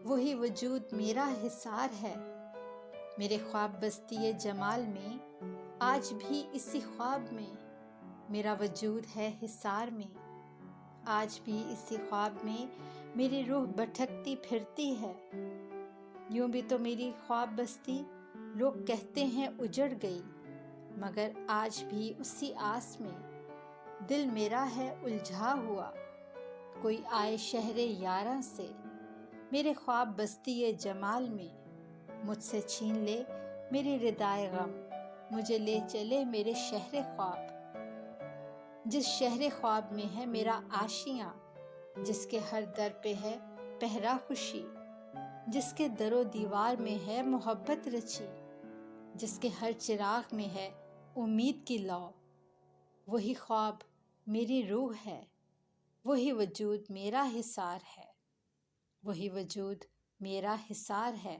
وہی وجود میرا حصار ہے، میرے خواب بستی جمال میں، آج بھی اسی خواب میں میرا وجود ہے حصار میں، آج بھی اسی خواب میں میری روح بھٹکتی پھرتی ہے۔ یوں بھی تو میری خواب بستی لوگ کہتے ہیں اجڑ گئی، مگر آج بھی اسی آس میں دل میرا ہے الجھا ہوا، کوئی آئے شہر یاراں سے میرے خواب بستی جمال میں، مجھ سے چھین لے میری ردائے غم، مجھے لے چلے میرے شہر خواب، جس شہر خواب میں ہے میرا آشیاں، جس کے ہر در پہ ہے پہرا خوشی، جس کے در و دیوار میں ہے محبت رچی، جس کے ہر چراغ میں ہے امید کی لو، وہی خواب میری روح ہے، وہی وجود میرا حصار ہے، وہی وجود میرا حصار ہے۔